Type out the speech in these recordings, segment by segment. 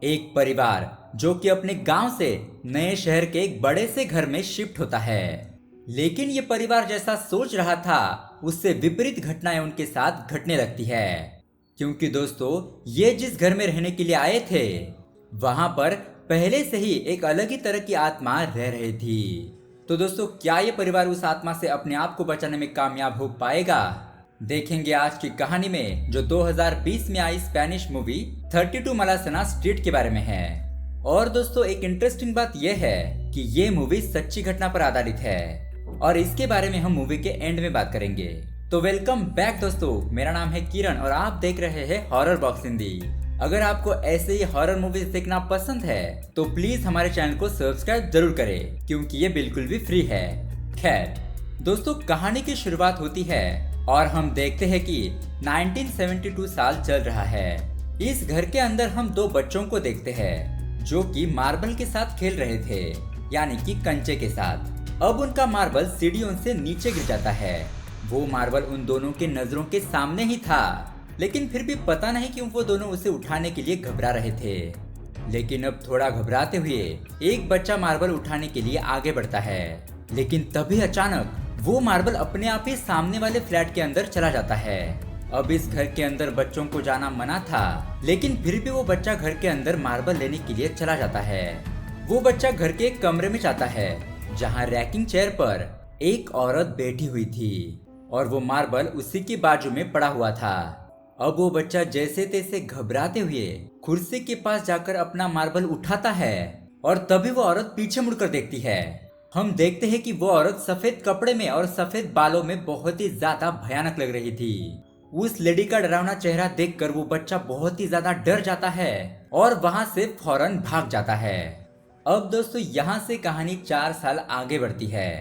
एक परिवार जो कि अपने गांव से नए शहर के एक बड़े से घर में शिफ्ट होता है। लेकिन ये परिवार जैसा सोच रहा था उससे विपरीत घटनाएं उनके साथ घटने लगती है। क्योंकि दोस्तों ये जिस घर में रहने के लिए आए थे वहां पर पहले से ही एक अलग ही तरह की आत्मा रह रही थी। तो दोस्तों क्या ये परिवार उस आत्मा से अपने आप को बचाने में कामयाब हो पाएगा, देखेंगे आज की कहानी में, जो 2020 में आई स्पेनिश मूवी 32 मलासना स्ट्रीट के बारे में है। और दोस्तों एक इंटरेस्टिंग बात यह है कि ये मूवी सच्ची घटना पर आधारित है और इसके बारे में हम मूवी के एंड में बात करेंगे। तो वेलकम बैक दोस्तों, मेरा नाम है किरण और आप देख रहे हैं हॉरर बॉक्स हिंदी। अगर आपको ऐसे ही हॉरर मूवीज देखना पसंद है तो प्लीज हमारे चैनल को सब्सक्राइब जरूर करें क्योंकि ये बिल्कुल भी फ्री है। खैर दोस्तों कहानी की शुरुआत होती है और हम देखते हैं कि 1972 साल चल रहा है। इस घर के अंदर हम दो बच्चों को देखते हैं जो कि मार्बल के साथ खेल रहे थे, यानी कि कंचे के साथ। अब उनका मार्बल सीढ़ियों से नीचे गिर जाता है। वो मार्बल उन दोनों के नजरों के सामने ही था, लेकिन फिर भी पता नहीं क्यों वो दोनों उसे उठाने के लिए घबरा रहे थे। लेकिन अब थोड़ा घबराते हुए एक बच्चा मार्बल उठाने के लिए आगे बढ़ता है, लेकिन तभी अचानक वो मार्बल अपने आप ही सामने वाले फ्लैट के अंदर चला जाता है। अब इस घर के अंदर बच्चों को जाना मना था, लेकिन फिर भी वो बच्चा घर के अंदर मार्बल लेने के लिए चला जाता है। वो बच्चा घर के एक कमरे में जाता है जहाँ रैकिंग चेयर पर एक औरत बैठी हुई थी और वो मार्बल उसी के बाजू में पड़ा हुआ था। अब वो बच्चा जैसे तैसे घबराते हुए कुर्सी के पास जाकर अपना मार्बल उठाता है और तभी वो औरत पीछे मुड़कर देखती है। हम देखते हैं कि वो औरत सफेद कपड़े में और सफेद बालों में बहुत ही ज्यादा भयानक लग रही थी। उस लेडी का डरावना चेहरा देखकर वो बच्चा बहुत ही ज्यादा डर जाता है और वहां से फौरन भाग जाता है। अब दोस्तों यहाँ से कहानी 4 साल आगे बढ़ती है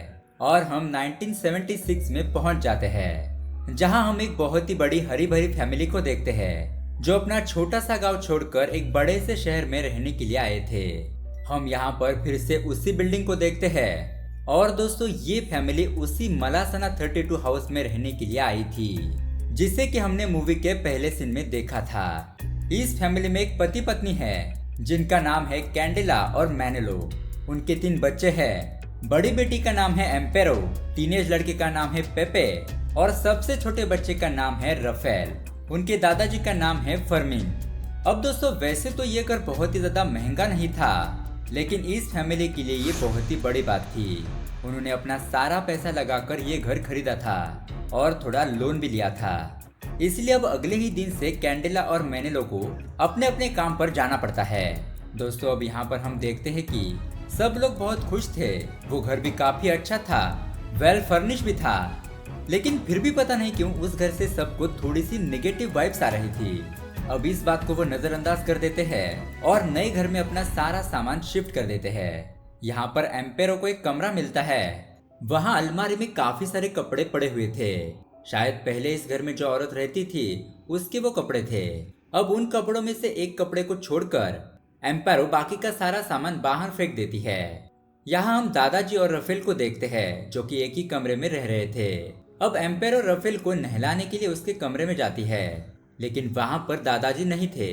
और हम 1976 में पहुंच जाते हैं, जहां हम एक बहुत ही बड़ी हरी भरी फैमिली को देखते हैं जो अपना छोटा सा गांव छोड़कर एक बड़े से शहर में रहने के लिए आए थे। हम यहाँ पर फिर से उसी बिल्डिंग को देखते हैं और दोस्तों ये फैमिली उसी मलासना 32 हाउस में रहने के लिए आई थी, जिसे कि हमने मूवी के पहले सीन में देखा था। इस फैमिली में एक पति पत्नी है जिनका नाम है कैंडेला और मैनेलो। उनके 3 बच्चे हैं। बड़ी बेटी का नाम है एम्पेरो, टीनेज लड़के का नाम है पेपे और सबसे छोटे बच्चे का नाम है रफेल। उनके दादाजी का नाम है फर्मिन। अब दोस्तों वैसे तो ये घर बहुत ही ज्यादा महंगा नहीं था, लेकिन इस फैमिली के लिए ये बहुत ही बड़ी बात थी। उन्होंने अपना सारा पैसा लगाकर ये घर खरीदा था और थोड़ा लोन भी लिया था। इसलिए अब अगले ही दिन से कैंडेला और मैनेलो को अपने अपने काम पर जाना पड़ता है। दोस्तों अब यहाँ पर हम देखते हैं कि सब लोग बहुत खुश थे। वो घर भी काफी अच्छा था, वेल फर्निश भी था, लेकिन फिर भी पता नहीं क्यों उस घर से सबको थोड़ी सी नेगेटिव वाइब्स आ रही थी। अब इस बात को वो नजरअंदाज कर देते हैं और नए घर में अपना सारा सामान शिफ्ट कर देते हैं। यहाँ पर एम्पेरो को एक कमरा मिलता है। वहाँ अलमारी में काफी सारे कपड़े पड़े हुए थे। शायद पहले इस घर में जो औरत रहती थी उसके वो कपड़े थे। अब उन कपड़ों में से एक कपड़े को छोड़कर एम्पेरो बाकी का सारा सामान बाहर फेंक देती है। यहाँ हम दादाजी और रफेल को देखते हैं जो कि एक ही कमरे में रह रहे थे। अब एम्पेरो रफेल को नहलाने के लिए उसके कमरे में जाती है, लेकिन वहां पर दादाजी नहीं थे।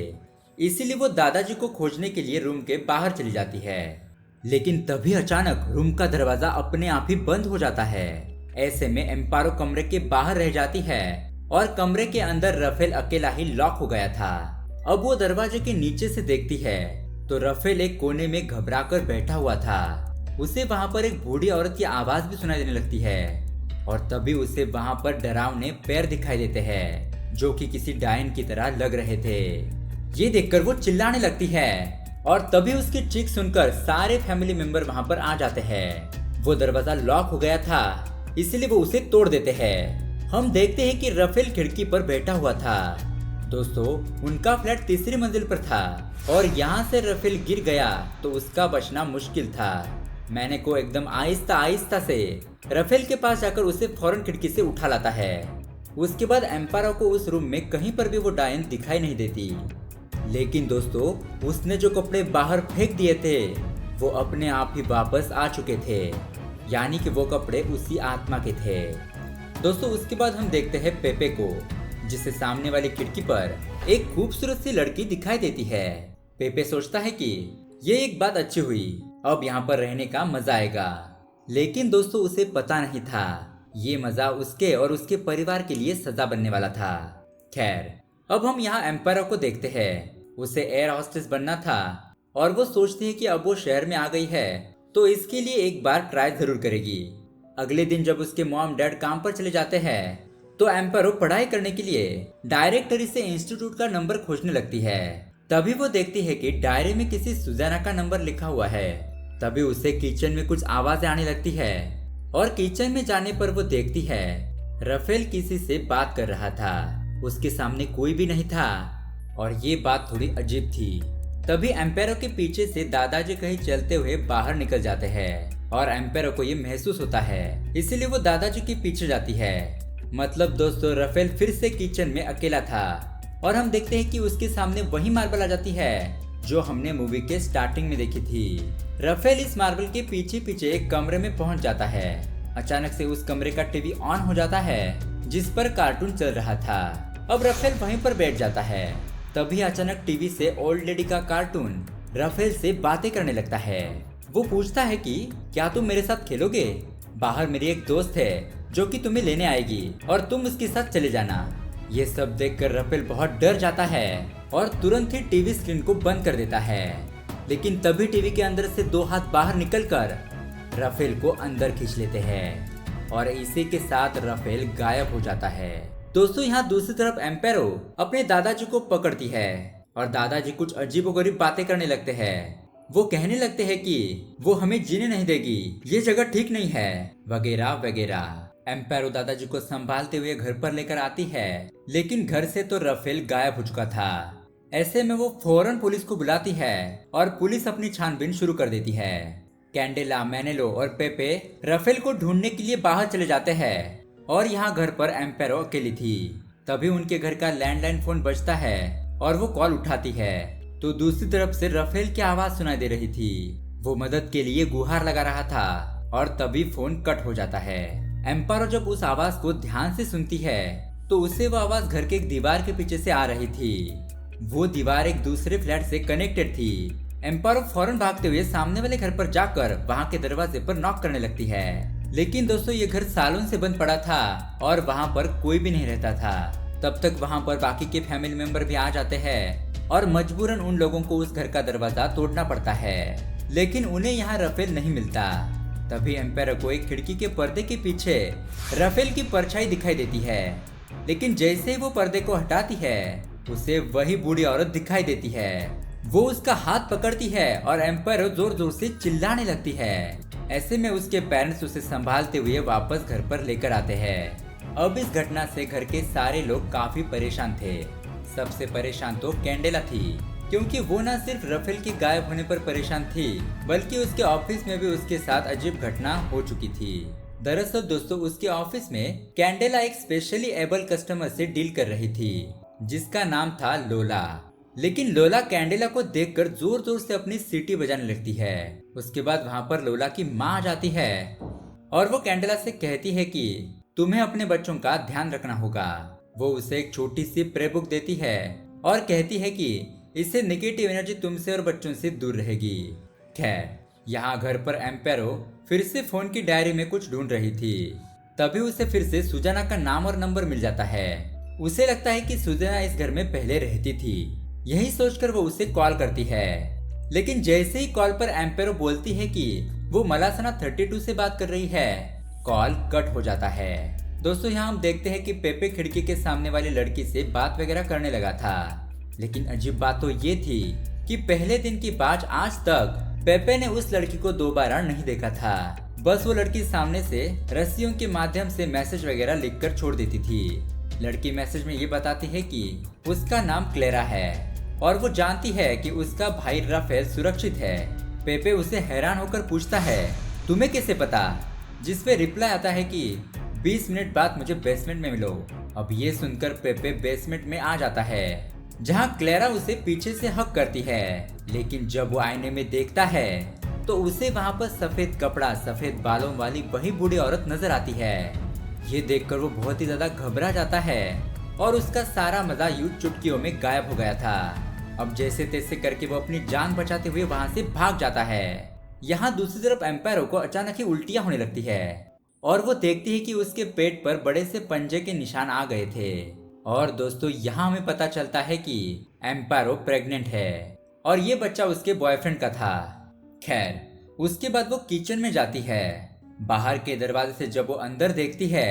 इसीलिए वो दादाजी को खोजने के लिए रूम के बाहर चली जाती है, लेकिन तभी अचानक रूम का दरवाजा अपने आप ही बंद हो जाता है। ऐसे में एम्पारो कमरे के बाहर रह जाती है और कमरे के अंदर रफेल अकेला ही लॉक हो गया था। अब वो दरवाजे के नीचे से देखती है तो रफेल एक कोने में घबराकर बैठा हुआ था। उसे वहां पर एक बूढ़ी औरत की आवाज भी सुनाई देने लगती है और तभी उसे वहां पर डरावने पैर दिखाई देते हैं जो कि किसी डायन की तरह लग रहे थे। ये देखकर वो चिल्लाने लगती है और तभी उसकी चीख सुनकर सारे फैमिली मेंबर वहां पर आ जाते हैं। वो दरवाजा लॉक हो गया था, इसलिए वो उसे तोड़ देते हैं। हम देखते हैं कि रफेल खिड़की पर बैठा हुआ था। दोस्तों उनका फ्लैट 3री मंजिल पर था और यहाँ से रफेल गिर गया तो उसका बचना मुश्किल था। मैंने को एकदम आहिस्ता आहिस्ता से रफेल के पास जाकर उसे फौरन खिड़की से उठा लाता है। उसके बाद एम्पारो को उस रूम में कहीं पर भी वो डायन दिखाई नहीं देती। लेकिन दोस्तों उसने जो कपड़े बाहर फेंक दिए थे वो अपने आप ही वापस आ चुके थे, यानी कि वो कपड़े उसी आत्मा के थे। दोस्तों उसके बाद हम देखते हैं पेपे को, जिसे सामने वाली खिड़की पर एक खूबसूरत सी लड़की दिखाई देती है। पेपे सोचता है कि ये एक बात अच्छी हुई, अब यहाँ पर रहने का मजा आएगा। लेकिन दोस्तों उसे पता नहीं था ये मजा उसके और उसके परिवार के लिए सजा बनने वाला था। खैर, अब हम यहाँ एम्पायरो को देखते हैं। उसे एयर होस्टेस बनना था और वो सोचती है कि अब वो शहर में आ गई है तो इसके लिए एक बार ट्राई जरूर करेगी। अगले दिन जब उसके मॉम डैड काम पर चले जाते हैं तो एम्पायरो पढ़ाई करने के लिए डायरेक्टरी से इंस्टीट्यूट का नंबर खोजने लगती है। तभी वो देखती है कि डायरी में किसी सुजाना का नंबर लिखा हुआ है। तभी उसे किचन में कुछ आवाजें आने लगती है और किचन में जाने पर वो देखती है राफेल किसी से बात कर रहा था। उसके सामने कोई भी नहीं था और ये बात थोड़ी अजीब थी। तभी एम्पायरो के पीछे से दादाजी कहीं चलते हुए बाहर निकल जाते हैं और एम्पायरो को ये महसूस होता है, इसीलिए वो दादाजी के पीछे जाती है। मतलब दोस्तों राफेल फिर से किचन में अकेला था और हम देखते हैं कि उसके सामने वही मार्बल आ जाती है जो हमने मूवी के स्टार्टिंग में देखी थी। राफेल इस मार्बल के पीछे पीछे एक कमरे में पहुंच जाता है। अचानक से उस कमरे का टीवी ऑन हो जाता है जिस पर कार्टून चल रहा था। अब राफेल वहीं पर बैठ जाता है। तभी अचानक टीवी से ओल्ड लेडी का कार्टून राफेल से बातें करने लगता है। वो पूछता है कि क्या तुम मेरे साथ खेलोगे? बाहर मेरी एक दोस्त है जो कि तुम्हें लेने आएगी और तुम उसके साथ चले जाना। ये सब देखकर राफेल बहुत डर जाता है और तुरंत ही टीवी स्क्रीन को बंद कर देता है। लेकिन तभी टीवी के अंदर से दो हाथ बाहर निकलकर राफेल को अंदर खींच लेते हैं और इसी के साथ राफेल गायब हो जाता है। दोस्तों यहाँ दूसरी तरफ एम्पायरो अपने दादाजी को पकड़ती है और दादाजी कुछ अजीबोगरीब बातें करने लगते हैं। वो कहने लगते हैं कि वो हमें जीने नहीं देगी, ये जगह ठीक नहीं है, वगैरह वगैरह। एम्पायरो दादाजी को संभालते हुए घर पर लेकर आती है, लेकिन घर से तो राफेल गायब हो चुका था। ऐसे में वो फौरन पुलिस को बुलाती है और पुलिस अपनी छानबीन शुरू कर देती है। कैंडेला, मैनेलो और पेपे राफेल को ढूंढने के लिए बाहर चले जाते हैं और यहाँ घर पर एम्पायरो अकेली थी। तभी उनके घर का लैंडलाइन फोन बजता है और वो कॉल उठाती है तो दूसरी तरफ से राफेल की आवाज सुनाई दे रही थी। वो मदद के लिए गुहार लगा रहा था और तभी फोन कट हो जाता है। एम्पायरो जब उस आवाज को ध्यान से सुनती है तो उसे वो आवाज घर के एक दीवार के पीछे से आ रही थी। वो दीवार एक दूसरे फ्लैट से कनेक्टेड थी। एम्पायरो फौरन भागते हुए सामने वाले घर पर जाकर वहाँ के दरवाजे पर नॉक करने लगती है। लेकिन दोस्तों ये घर सालों से बंद पड़ा था और वहाँ पर कोई भी नहीं रहता था। तब तक वहाँ पर बाकी के फैमिली मेंबर भी आ जाते हैं और मजबूरन उन लोगों को उस घर का दरवाजा तोड़ना पड़ता है। लेकिन उन्हें यहाँ राफेल नहीं मिलता। तभी एम्पायरो को एक खिड़की के पर्दे के पीछे राफेल की परछाई दिखाई देती है। लेकिन जैसे ही वो पर्दे को हटाती है उसे वही बूढ़ी औरत दिखाई देती है। वो उसका हाथ पकड़ती है और एम्पायरो जोर जोर से चिल्लाने लगती है। ऐसे में उसके पेरेंट्स उसे संभालते हुए वापस घर पर लेकर आते हैं। अब इस घटना से घर के सारे लोग काफी परेशान थे। सबसे परेशान तो कैंडेला थी, क्योंकि वो न सिर्फ राफेल के गायब होने पर परेशान थी बल्कि उसके ऑफिस में भी उसके साथ अजीब घटना हो चुकी थी। दरअसल दोस्तों उसके ऑफिस में कैंडेला एक स्पेशली एबल कस्टमर से डील कर रही थी जिसका नाम था लोला। लेकिन लोला कैंडेला को देखकर जोर जोर से अपनी सीटी बजाने लगती है। उसके बाद वहाँ पर लोला की माँ आ जाती है और वो कैंडेला से कहती है कि तुम्हें अपने बच्चों का ध्यान रखना होगा। वो उसे एक छोटी सी प्रे बुक देती है और कहती है कि इससे नेगेटिव एनर्जी तुमसे और बच्चों से दूर रहेगी। खैर, यहाँ घर पर एम्पायरो फिर से फोन की डायरी में कुछ ढूंढ रही थी। तभी उसे फिर से सुजाना का नाम और नंबर मिल जाता है। उसे लगता है कि सुजाना इस घर में पहले रहती थी। यही सोचकर वो उसे कॉल करती है। लेकिन जैसे ही कॉल पर एम्पायरो बोलती है कि वो मलासना 32 से बात कर रही है, कॉल कट हो जाता है। दोस्तों यहाँ हम देखते हैं कि पेपे खिड़की के सामने वाली लड़की से बात वगैरह करने लगा था। लेकिन अजीब बात तो ये थी कि पहले दिन की बात आज तक पेपे ने उस लड़की को दोबारा नहीं देखा था। बस वो लड़की सामने से रस्सियों के माध्यम से मैसेज वगैरह लिखकर छोड़ देती थी। लड़की मैसेज में ये बताती है कि उसका नाम क्लेरा है और वो जानती है कि उसका भाई राफेल सुरक्षित है। पेपे उसे हैरान होकर पूछता है तुम्हें कैसे पता, जिस पे रिप्लाई आता है कि 20 मिनट बाद मुझे बेसमेंट में मिलो। अब ये सुनकर पेपे बेसमेंट में आ जाता है जहाँ क्लेरा उसे पीछे से हक करती है। लेकिन जब वो आईने में देखता है तो उसे वहाँ पर सफेद कपड़ा सफेद बालों वाली वही बूढ़ी औरत नजर आती है। ये देखकर वो बहुत ही ज्यादा घबरा जाता है और उसका सारा मजा यूं चुटकियों में गायब हो गया था। अब जैसे तैसे करके वो अपनी जान बचाते हुए वहां से भाग जाता है। यहाँ दूसरी तरफ एम्पायरो को अचानक ही उल्टियां होने लगती है और वो देखती है कि उसके पेट पर बड़े से पंजे के निशान आ गए थे। और दोस्तों यहाँ हमें पता चलता है कि एम्पायरो प्रेग्नेंट है और ये बच्चा उसके बॉयफ्रेंड का था। खैर उसके बाद वो किचन में जाती है। बाहर के दरवाजे से जब वो अंदर देखती है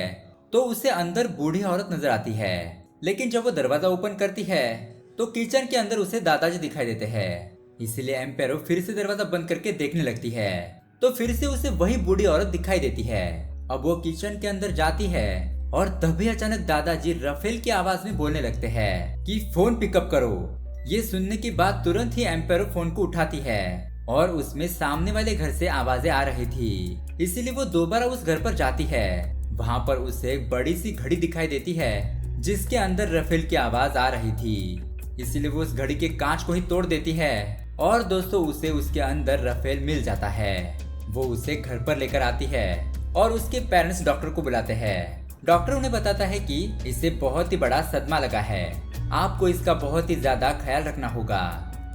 तो उसे अंदर बूढ़ी औरत नजर आती है, लेकिन जब वो दरवाजा ओपन करती है तो किचन के अंदर उसे दादाजी दिखाई देते हैं। इसलिए एम्पायरो फिर से दरवाजा बंद करके देखने लगती है तो फिर से उसे वही बूढ़ी औरत दिखाई देती है। अब वो किचन के अंदर जाती है और तभी अचानक दादाजी राफेल की आवाज में बोलने लगते हैं कि फोन पिकअप करो। ये सुनने के बाद तुरंत ही एम्पायरो फोन को उठाती है और उसमें सामने वाले घर से आवाजें आ रही थी, इसीलिए वो दोबारा उस घर पर जाती है। वहाँ पर उसे एक बड़ी सी घड़ी दिखाई देती है जिसके अंदर राफेल की आवाज आ रही थी, इसीलिए वो उस घड़ी के कांच को ही तोड़ देती है और दोस्तों उसे उसके अंदर राफेल मिल जाता है। वो उसे घर पर लेकर आती है और उसके पेरेंट्स डॉक्टर को बुलाते हैं। डॉक्टर उन्हें बताता है कि इसे बहुत ही बड़ा सदमा लगा है, आपको इसका बहुत ही ज्यादा ख्याल रखना होगा।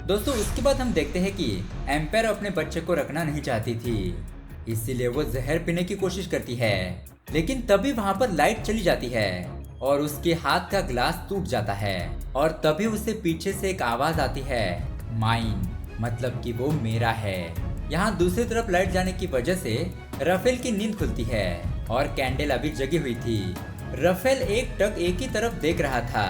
दोस्तों उसके बाद हम देखते हैं कि एम्पायर अपने बच्चे को रखना नहीं चाहती थी, इसीलिए वो जहर पीने की कोशिश करती है, लेकिन तभी वहाँ पर लाइट चली जाती है और उसके हाथ का ग्लास टूट जाता है और तभी उसे पीछे से एक आवाज आती है, माइन, मतलब कि वो मेरा है। यहाँ दूसरी तरफ लाइट जाने की वजह से राफेल की नींद खुलती है और कैंडेला भी जगी हुई थी। राफेल एक ही तरफ देख रहा था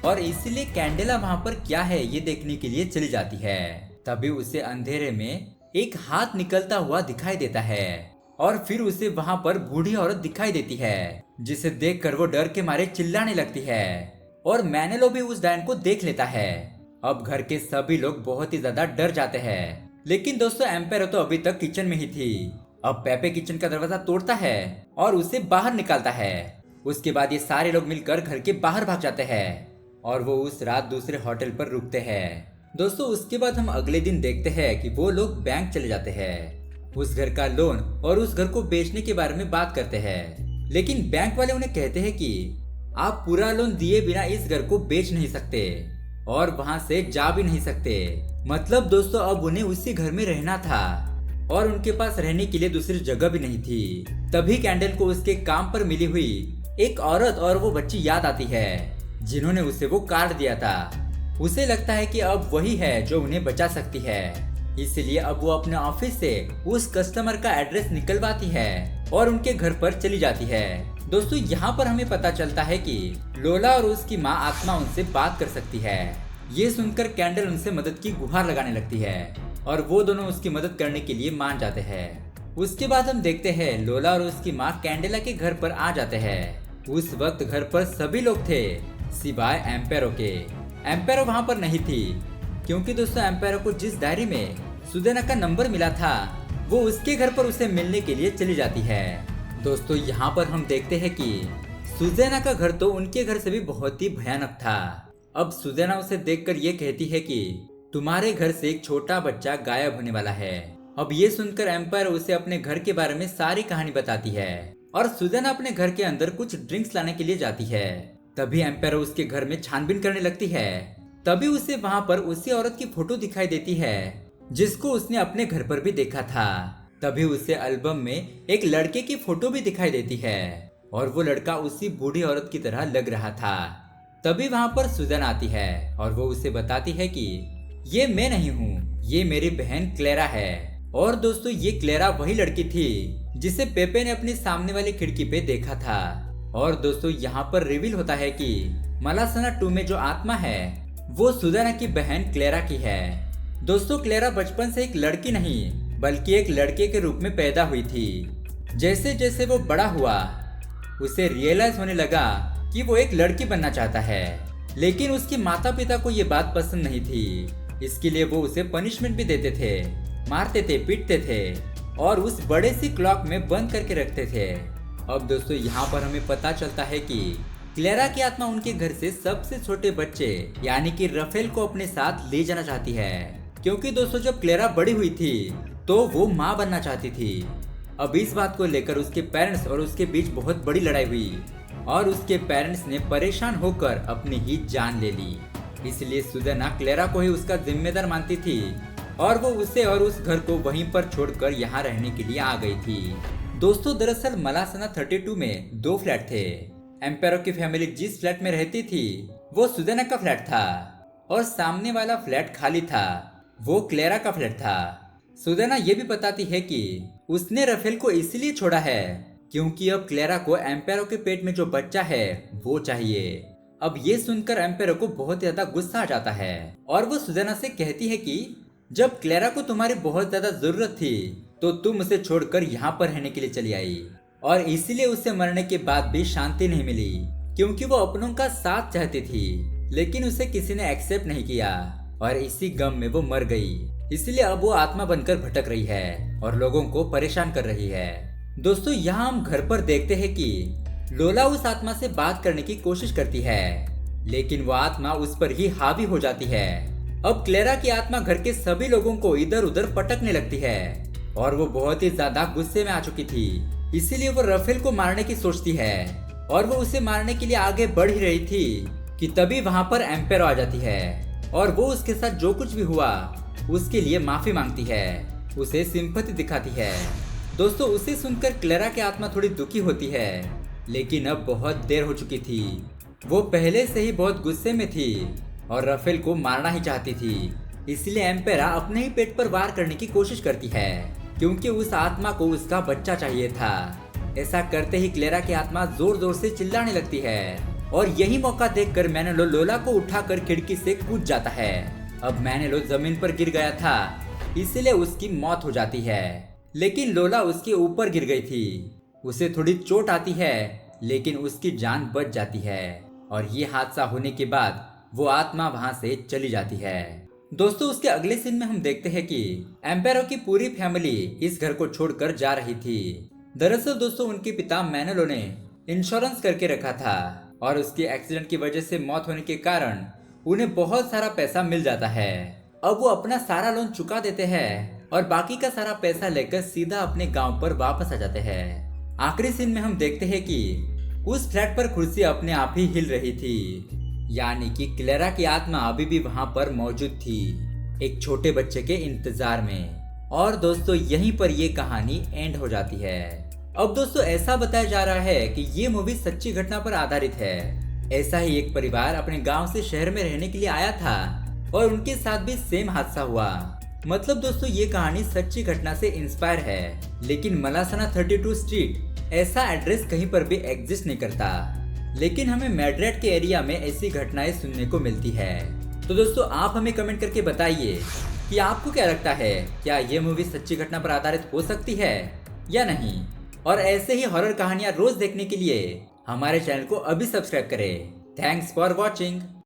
और इसीलिए कैंडेला वहाँ पर क्या है ये देखने के लिए चली जाती है। तभी उसे अंधेरे में एक हाथ निकलता हुआ दिखाई देता है और फिर उसे वहाँ पर बूढ़ी औरत दिखाई देती है, जिसे देखकर वो डर के मारे चिल्लाने लगती है और मैनेलो भी उस डायन को देख लेता है। अब घर के सभी लोग बहुत ही ज्यादा डर जाते हैं, लेकिन दोस्तों एम्पायरो तो अभी तक किचन में ही थी। अब पेपे किचन का दरवाजा तोड़ता है और उसे बाहर निकालता है। उसके बाद ये सारे लोग मिलकर घर के बाहर भाग जाते हैं और वो उस रात दूसरे होटल पर रुकते हैं। दोस्तों उसके बाद हम अगले दिन देखते हैं कि वो लोग बैंक चले जाते हैं, उस घर का लोन और उस घर को बेचने के बारे में बात करते हैं, लेकिन बैंक वाले उन्हें कहते हैं कि आप पूरा लोन दिए बिना इस घर को बेच नहीं सकते और वहां से जा भी नहीं सकते। मतलब दोस्तों अब उन्हें उसी घर में रहना था और उनके पास रहने के लिए दूसरी जगह भी नहीं थी। तभी कैंडल को उसके काम पर मिली हुई एक औरत और वो बच्ची याद आती है जिन्होंने उसे वो कार्ड दिया था। उसे लगता है कि अब वही है जो उन्हें बचा सकती है, इसलिए अब वो अपने ऑफिस से उस कस्टमर का एड्रेस निकलवाती है और उनके घर पर चली जाती है। दोस्तों यहाँ पर हमें पता चलता है कि लोला और उसकी माँ आत्मा उनसे बात कर सकती है। ये सुनकर कैंडल उनसे मदद की गुहार लगाने लगती है और वो दोनों उसकी मदद करने के लिए मान जाते हैं। उसके बाद हम देखते हैं लोला और उसकी माँ कैंडेला के घर पर आ जाते हैं। उस वक्त घर पर सभी लोग थे सिवाय एम्पायरो के। एम्पायरो वहाँ पर नहीं थी क्योंकि दोस्तों एम्पायरो को जिस डायरी में सुदेना का नंबर मिला था वो उसके घर पर उसे मिलने के लिए चली जाती है। दोस्तों यहाँ पर हम देखते हैं कि सुदेना का घर तो उनके घर से भी बहुत ही भयानक था। अब सुदेना उसे देखकर ये कहती है कि तुम्हारे घर से एक छोटा बच्चा गायब होने वाला है। अब ये सुनकर एम्पायर उसे अपने घर के बारे में सारी कहानी बताती है और सुदेना अपने घर के अंदर कुछ ड्रिंक्स लाने के लिए जाती है। तभी एम्पायर उसके घर में छानबीन करने लगती है। तभी उसे वहाँ पर उसी औरत की फोटो दिखाई देती है जिसको उसने अपने घर पर भी देखा था। तभी उसे एल्बम में एक लड़के की फोटो भी दिखाई देती है और वो लड़का उसी बूढ़ी औरत की तरह लग रहा था। तभी वहाँ पर सुजन आती है और वो उसे बताती है कि ये मैं नहीं हूँ, ये मेरी बहन क्लेरा है। और दोस्तों ये क्लेरा वही लड़की थी जिसे पेपे ने अपनी सामने वाली खिड़की पे देखा था। और दोस्तों यहाँ पर रिवील होता है कि मलासना 2 में जो आत्मा है वो सुजाना की बहन क्लेरा की है। दोस्तों क्लेरा बचपन से एक लड़की नहीं बल्कि एक लड़के के रूप में पैदा हुई थी। जैसे जैसे वो बड़ा हुआ उसे रियलाइज होने लगा कि वो एक लड़की बनना चाहता है, लेकिन उसके माता पिता को ये बात पसंद नहीं थी। इसके लिए वो उसे पनिशमेंट भी देते थे, मारते थे, पीटते थे और उस बड़े सी क्लॉक में बंद करके रखते थे। अब दोस्तों यहाँ पर हमें पता चलता है कि क्लेरा की आत्मा उनके घर से सबसे छोटे बच्चे यानी कि राफेल को अपने साथ ले जाना चाहती है, क्योंकि दोस्तों जब क्लेरा बड़ी हुई थी तो वो माँ बनना चाहती थी। अब इस बात को लेकर उसके पेरेंट्स और उसके बीच बहुत बड़ी लड़ाई हुई और उसके पेरेंट्स ने परेशान होकर अपनी ही जान ले ली। इसलिए सुदेना क्लेरा को ही उसका जिम्मेदार मानती थी और वो उसे और उस घर को वहीं पर छोड़कर यहाँ रहने के लिए आ गई थी। दोस्तों दरअसल मलासना 32 में 2 फ्लैट थे। एम्पेरो की फैमिली जिस फ्लैट में रहती थी वो सुदेना का फ्लैट था और सामने वाला फ्लैट खाली था, वो क्लेरा का फ्लैट था। सुदेना ये भी बताती है कि उसने रफेल को इसलिए छोड़ा है क्योंकि अब क्लेरा को एम्पेरो के पेट में जो बच्चा है वो चाहिए। अब ये सुनकर एम्पेरो को बहुत ज्यादा गुस्सा आ जाता है और वो सुदेना से कहती है कि जब क्लेरा को तुम्हारी बहुत ज्यादा जरूरत थी तो तुम उसे छोड़कर यहाँ पर रहने के लिए चली आई और इसीलिए उसे मरने के बाद भी शांति नहीं मिली क्योंकि वो अपनों का साथ चाहती थी, लेकिन उसे किसी ने एक्सेप्ट नहीं किया और इसी गम में वो मर गई। इसलिए अब वो आत्मा बनकर भटक रही है और लोगों को परेशान कर रही है। दोस्तों यहाँ हम घर पर देखते हैं कि लोला उस आत्मा से बात करने की कोशिश करती है, लेकिन वो आत्मा उस पर ही हावी हो जाती है। अब क्लेरा की आत्मा घर के सभी लोगों को इधर उधर पटकने लगती है और वो बहुत ही ज्यादा गुस्से में आ चुकी थी, इसीलिए वो रफेल को मारने की सोचती है और वो उसे मारने के लिए आगे बढ़ ही रही थी कि तभी वहाँ पर एम्पेरो आ जाती है और वो उसके साथ जो कुछ भी हुआ उसके लिए माफी मांगती है, उसे सिंपैथी दिखाती है। दोस्तों उसे सुनकर क्लेरा की आत्मा थोड़ी दुखी होती है, लेकिन अब बहुत देर हो चुकी थी। वो पहले से ही बहुत गुस्से में थी और रफेल को मारना ही चाहती थी, इसलिए एम्पेरा अपने ही पेट पर वार करने की कोशिश करती है क्योंकि उस आत्मा को उसका बच्चा चाहिए था। ऐसा करते ही क्लेरा की आत्मा जोर जोर से चिल्लाने लगती है और यही मौका देखकर मैनेलो लोला को उठाकर खिड़की से कूद जाता है। अब मैनेलो जमीन पर गिर गया था, इसलिए उसकी मौत हो जाती है, लेकिन लोला उसके ऊपर गिर गई थी। उसे थोड़ी चोट आती है लेकिन उसकी जान बच जाती है और ये हादसा होने के बाद वो आत्मा वहां से चली जाती है। दोस्तों उसके अगले सीन में हम देखते हैं कि एम्पेरो की पूरी फैमिली इस घर को छोड़कर जा रही थी। दरअसल दोस्तों उनके पिता मैनेलो ने इंश्योरेंस करके रखा था और उसके एक्सीडेंट की वजह से मौत होने के कारण उन्हें बहुत सारा पैसा मिल जाता है। अब वो अपना सारा लोन चुका देते हैं और बाकी का सारा पैसा लेकर सीधा अपने गांव पर वापस आ जाते हैं। आखिरी सीन में हम देखते हैं कि उस फ्लैट पर कुर्सी अपने आप ही हिल रही थी, यानी कि क्लेरा की आत्मा अभी भी वहां पर मौजूद थी, एक छोटे बच्चे के इंतजार में। और दोस्तों यहीं पर ये कहानी एंड हो जाती है। अब दोस्तों ऐसा बताया जा रहा है कि ये मूवी सच्ची घटना पर आधारित है। ऐसा ही एक परिवार अपने गांव से शहर में रहने के लिए आया था और उनके साथ भी सेम हादसा हुआ। मतलब दोस्तों ये कहानी सच्ची घटना से इंस्पायर है, लेकिन मलासना 32 स्ट्रीट ऐसा एड्रेस कहीं पर भी एग्जिस्ट नहीं करता, लेकिन हमें मैड्रिड के एरिया में ऐसी घटनाएं सुनने को मिलती है। तो दोस्तों आप हमें कमेंट करके बताइए कि आपको क्या लगता है, क्या ये मूवी सच्ची घटना पर आधारित हो सकती है या नहीं। और ऐसे ही हॉरर कहानियां रोज देखने के लिए हमारे चैनल को अभी सब्सक्राइब करें। Thanks for watching.